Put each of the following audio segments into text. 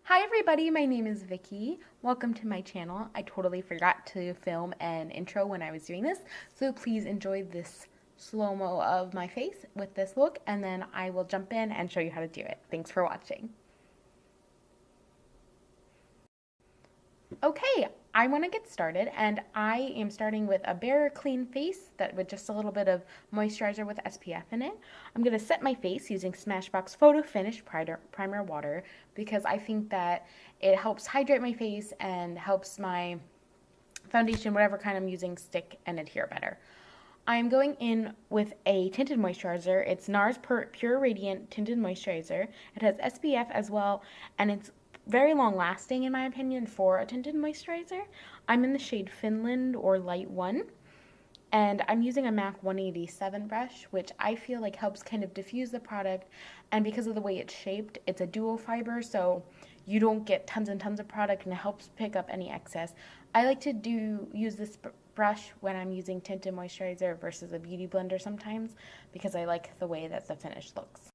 Hi everybody, my name is Vicki. Welcome to my channel. I totally forgot to film an intro when I was doing this, so please enjoy this slow-mo of my face with this look, and then I will jump in and show you how to do it. Thanks for watching. Okay, I want to get started, and I am starting with a bare, clean face that with just a little bit of moisturizer with SPF in it. I'm going to set my face using Smashbox Photo Finish Primer Water because I think that it helps hydrate my face and helps my foundation, whatever kind I'm using, stick and adhere better. I'm going in with a tinted moisturizer. It's NARS Pure Radiant Tinted Moisturizer. It has SPF as well, and it's very long lasting in my opinion for a tinted moisturizer. I'm in the shade Finland or Light 1, and I'm using a MAC 187 brush, which I feel like helps kind of diffuse the product, and because of the way it's shaped, it's a duo fiber, so you don't get tons and tons of product, and it helps pick up any excess. I like to use this brush when I'm using tinted moisturizer versus a beauty blender sometimes because I like the way that the finish looks.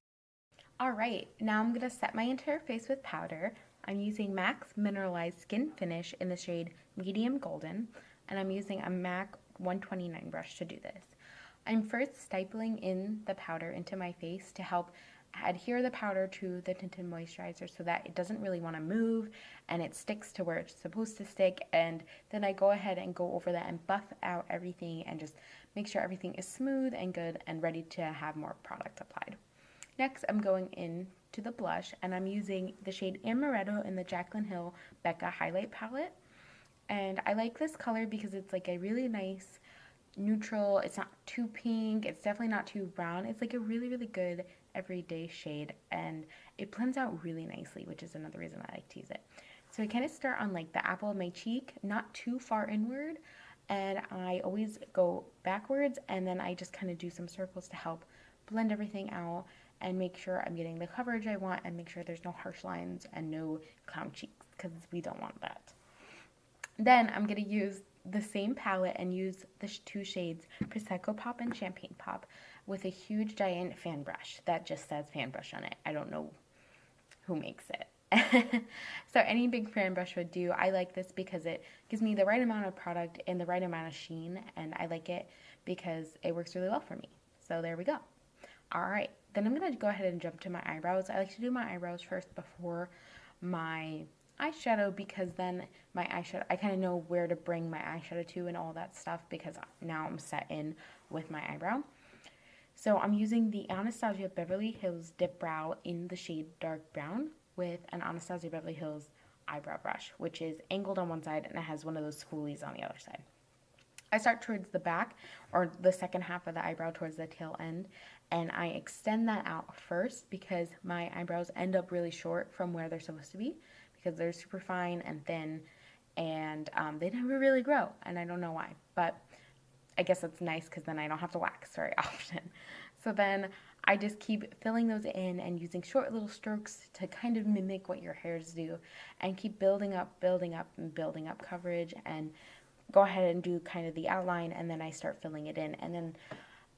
Alright, now I'm going to set my entire face with powder. I'm using MAC's Mineralized Skin Finish in the shade Medium Golden, and I'm using a MAC 129 brush to do this. I'm first stipling in the powder into my face to help adhere the powder to the tinted moisturizer so that it doesn't really want to move and it sticks to where it's supposed to stick, and then I go ahead and go over that and buff out everything and just make sure everything is smooth and good and ready to have more product applied. Next, I'm going in to the blush, and I'm using the shade Amaretto in the Jaclyn Hill Becca Highlight Palette. And I like this color because it's like a really nice neutral. It's not too pink. It's definitely not too brown. It's like a really, really good everyday shade, and it blends out really nicely, which is another reason I like to use it. So I kind of start on like the apple of my cheek, not too far inward, and I always go backwards, and then I just kind of do some circles to help blend everything out and make sure I'm getting the coverage I want and make sure there's no harsh lines and no clown cheeks because we don't want that. Then I'm going to use the same palette and use the two shades Prosecco Pop and Champagne Pop with a huge giant fan brush that just says fan brush on it. I don't know who makes it. So any big fan brush would do. I like this because it gives me the right amount of product and the right amount of sheen, and I like it because it works really well for me. So there we go. Alright, then I'm going to go ahead and jump to my eyebrows. I like to do my eyebrows first before my eyeshadow because then my eyeshadow, I kind of know where to bring my eyeshadow to and all that stuff because now I'm set in with my eyebrow. So I'm using the Anastasia Beverly Hills Dip Brow in the shade Dark Brown with an Anastasia Beverly Hills eyebrow brush, which is angled on one side and it has one of those spoolies on the other side. I start towards the back, or the second half of the eyebrow towards the tail end, and I extend that out first because my eyebrows end up really short from where they're supposed to be because they're super fine and thin, and they never really grow, and I don't know why, but I guess that's nice because then I don't have to wax very often. So then I just keep filling those in and using short little strokes to kind of mimic what your hairs do and keep building up and building up coverage, and go ahead and do kind of the outline, and then I start filling it in, and then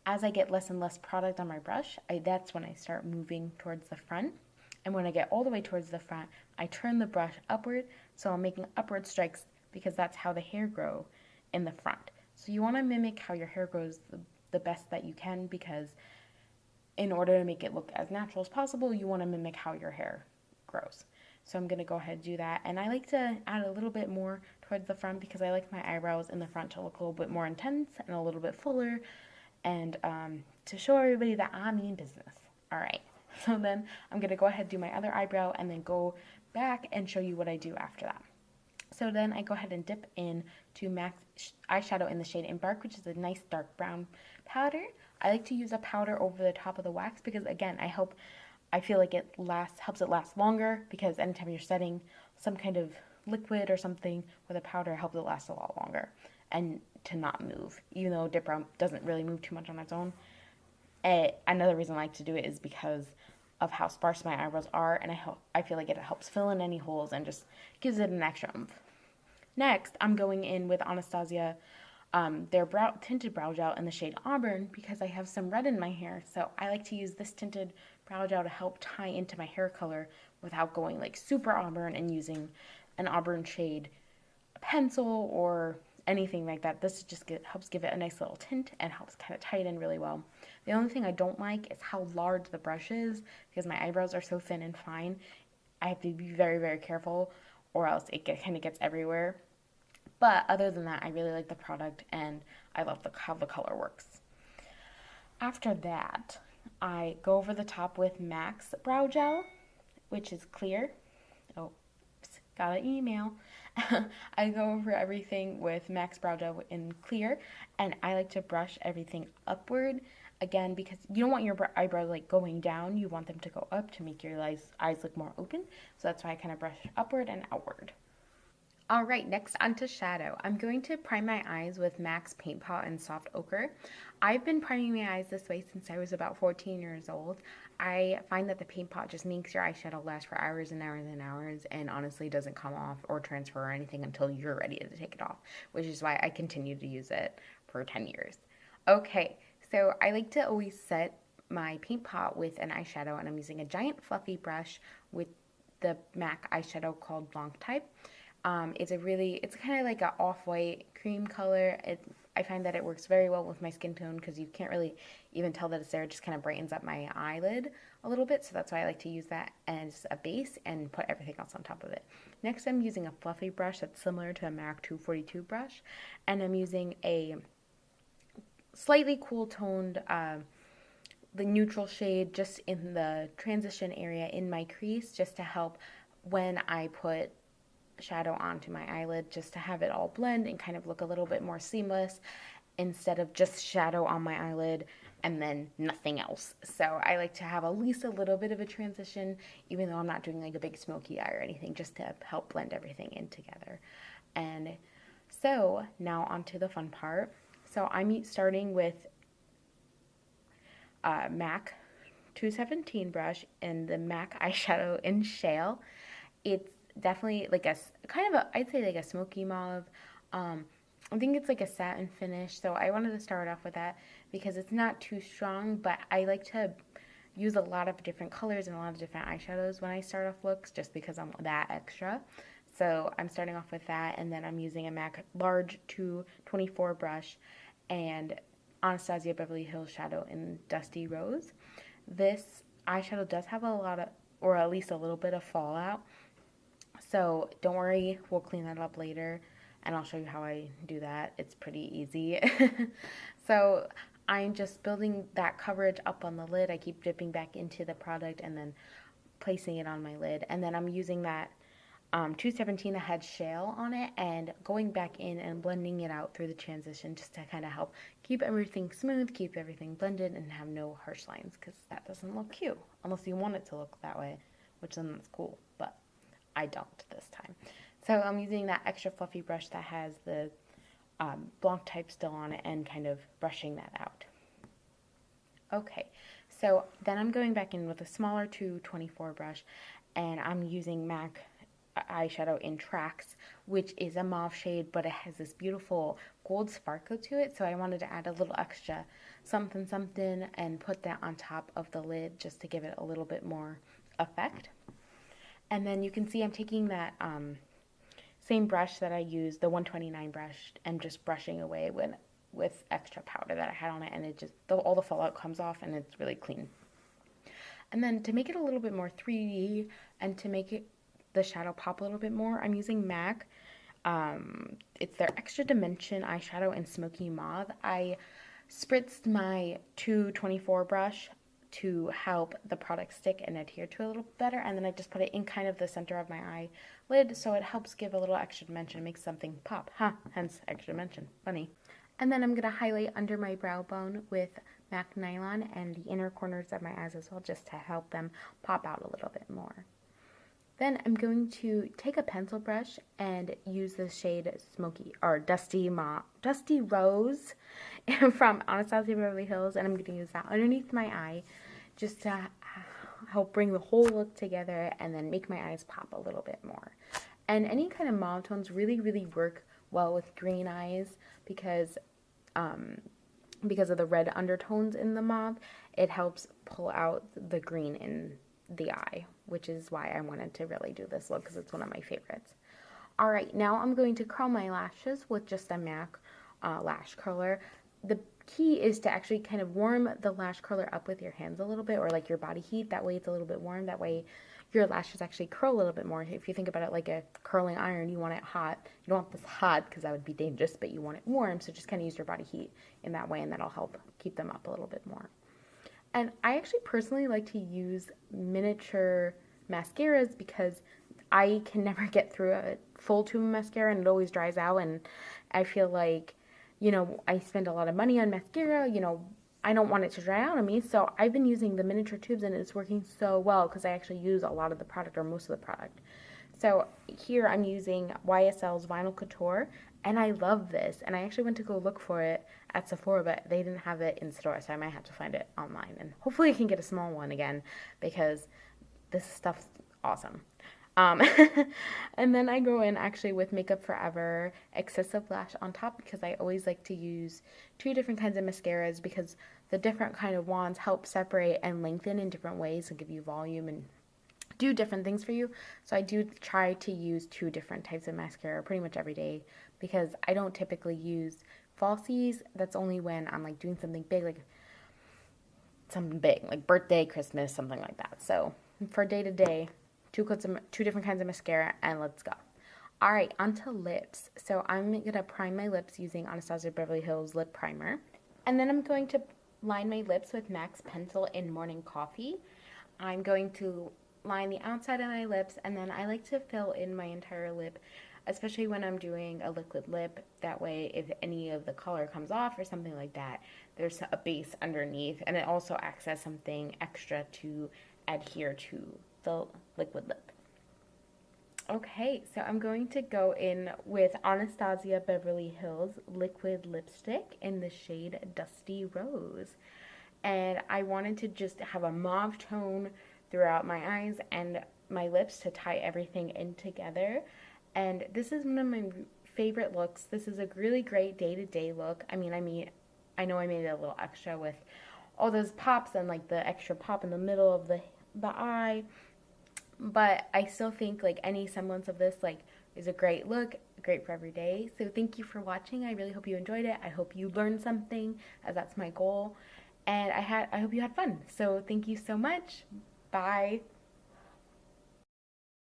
as I get less and less product on my brush, that's when I start moving towards the front, and when I get all the way towards the front, I turn the brush upward, so I'm making upward strikes because that's how the hair grow in the front. So you want to mimic how your hair grows the best that you can, because in order to make it look as natural as possible, you want to mimic how your hair grows. So I'm going to go ahead and do that, and I like to add a little bit more towards the front because I like my eyebrows in the front to look a little bit more intense and a little bit fuller, and to show everybody that I mean business. Alright, so then I'm going to go ahead and do my other eyebrow and then go back and show you what I do after that. So then I go ahead and dip in to MAC's eyeshadow in the shade Embark, which is a nice dark brown powder. I like to use a powder over the top of the wax because, again, I feel like it helps it last longer because anytime you're setting some kind of liquid or something with a powder, helps it last a lot longer and to not move, even though dip brown doesn't really move too much on its own. Another reason I like to do it is because of how sparse my eyebrows are, and I feel like it helps fill in any holes and just gives it an extra oomph. Next, I'm going in with Anastasia their tinted brow gel in the shade Auburn because I have some red in my hair, so I like to use this tinted brow gel to help tie into my hair color without going like super auburn and using an auburn shade pencil or anything like that. This just helps give it a nice little tint and helps kind of tie it in really well. The only thing I don't like is how large the brush is because my eyebrows are so thin and fine. I have to be very, very careful or else it kind of gets everywhere. But other than that, I really like the product and I love how the color works. After that, I go over the top with MAC's Brow Gel, which is clear. Oh, got an email. I go over everything with MAC's Brow Gel in clear, and I like to brush everything upward. Again, because you don't want your eyebrows like going down, you want them to go up to make your eyes look more open. So that's why I kind of brush upward and outward. All right, next onto shadow. I'm going to prime my eyes with MAC's Paint Pot in Soft Ochre. I've been priming my eyes this way since I was about 14 years old. I find that the paint pot just makes your eyeshadow last for hours and hours and hours and honestly doesn't come off or transfer or anything until you're ready to take it off, which is why I continue to use it for 10 years. Okay, so I like to always set my paint pot with an eyeshadow, and I'm using a giant fluffy brush with the MAC eyeshadow called Blanc Type. It's kind of like an off-white cream color. I find that it works very well with my skin tone because you can't really even tell that it's there. It just kind of brightens up my eyelid a little bit, so that's why I like to use that as a base and put everything else on top of it. Next, I'm using a fluffy brush that's similar to a MAC 242 brush, and I'm using a slightly cool-toned the neutral shade just in the transition area in my crease, just to help when I put shadow onto my eyelid, just to have it all blend and kind of look a little bit more seamless instead of just shadow on my eyelid and then nothing else. So I like to have at least a little bit of a transition, even though I'm not doing like a big smoky eye or anything, just to help blend everything in together. And so now onto the fun part. So I'm starting with MAC 217 brush and the MAC eyeshadow in Shale. It's definitely like a kind of a, I'd say like a smoky mauve. I think it's like a satin finish, so I wanted to start off with that because it's not too strong, but I like to use a lot of different colors and a lot of different eyeshadows when I start off looks, just because I'm that extra. So I'm starting off with that, and then I'm using a MAC large 224 brush and Anastasia Beverly Hills shadow in Dusty Rose. This eyeshadow does have a lot of, or at least a little bit of fallout, so don't worry, we'll clean that up later and I'll show you how I do that. It's pretty easy. So I'm just building that coverage up on the lid. I keep dipping back into the product and then placing it on my lid, and then I'm using that 217 that had Shale on it and going back in and blending it out through the transition, just to kind of help keep everything smooth, keep everything blended, and have no harsh lines, because that doesn't look cute unless you want it to look that way, which then that's cool, but I don't this time. So I'm using that extra fluffy brush that has the Blanc Type still on it and kind of brushing that out. Okay, so then I'm going back in with a smaller 224 brush, and I'm using MAC eyeshadow in Tracks, which is a mauve shade, but it has this beautiful gold sparkle to it, so I wanted to add a little extra something something and put that on top of the lid just to give it a little bit more effect. And then you can see I'm taking that same brush that I used, the 129 brush, and just brushing away with extra powder that I had on it, and it just, all the fallout comes off and it's really clean. And then to make it a little bit more 3D and to make it the shadow pop a little bit more, I'm using MAC. It's their Extra Dimension eyeshadow in Smoky Mauve. I spritzed my 224 brush to help the product stick and adhere to it a little better, and then I just put it in kind of the center of my eyelid, so it helps give a little extra dimension, makes something pop, hence extra dimension, funny. And then I'm going to highlight under my brow bone with MAC Nylon and the inner corners of my eyes as well, just to help them pop out a little bit more. Then I'm going to take a pencil brush and use the shade Smoky or Dusty Rose from Anastasia Beverly Hills, and I'm going to use that underneath my eye just to help bring the whole look together and then make my eyes pop a little bit more. And any kind of mauve tones really, really work well with green eyes because of the red undertones in the mauve. it helps pull out the green in the eye, which is why I wanted to really do this look because it's one of my favorites. All right, now I'm going to curl my lashes with just a MAC lash curler. The key is to actually kind of warm the lash curler up with your hands a little bit, or like your body heat. That way it's a little bit warm. That way your lashes actually curl a little bit more. If you think about it like a curling iron, you want it hot. You don't want this hot because that would be dangerous, but you want it warm. So just kind of use your body heat in that way, and that'll help keep them up a little bit more. And I actually personally like to use miniature mascaras because I can never get through a full tube of mascara and it always dries out. And I feel like, I spend a lot of money on mascara, I don't want it to dry out on me. So I've been using the miniature tubes and it's working so well because I actually use a lot of the product or most of the product. So here I'm using YSL's Vinyl Couture, and I love this. And I actually went to go look for it at Sephora, but they didn't have it in store, so I might have to find it online. And hopefully I can get a small one again because this stuff's awesome. And then I go in actually with Makeup Forever Excessive Lash on top because I always like to use 2 different kinds of mascaras because the different kind of wands help separate and lengthen in different ways and give you volume and do different things for you. So I do try to use 2 different types of mascara pretty much every day because I don't typically use falsies. That's only when I'm like doing something big, like birthday, Christmas, something like that. So for day to day, 2 different kinds of mascara, and let's go. All right, onto lips. So I'm gonna prime my lips using Anastasia Beverly Hills lip primer, and then I'm going to line my lips with MAC's pencil in Morning Coffee. I'm going to line the outside of my lips, and then I like to fill in my entire lip, especially when I'm doing a liquid lip. That way, if any of the color comes off or something like that, there's a base underneath, and it also acts as something extra to adhere to the liquid lip. Okay, so I'm going to go in with Anastasia Beverly Hills liquid lipstick in the shade Dusty Rose. And I wanted to just have a mauve tone throughout my eyes and my lips to tie everything in together. And this is one of my favorite looks. This is a really great day-to-day look. I know I made it a little extra with all those pops and like the extra pop in the middle of the eye, but I still think like any semblance of this like is a great look, great for every day. So thank you for watching. I really hope you enjoyed it. I hope you learned something, as that's my goal, and I hope you had fun. So thank you so much. Bye.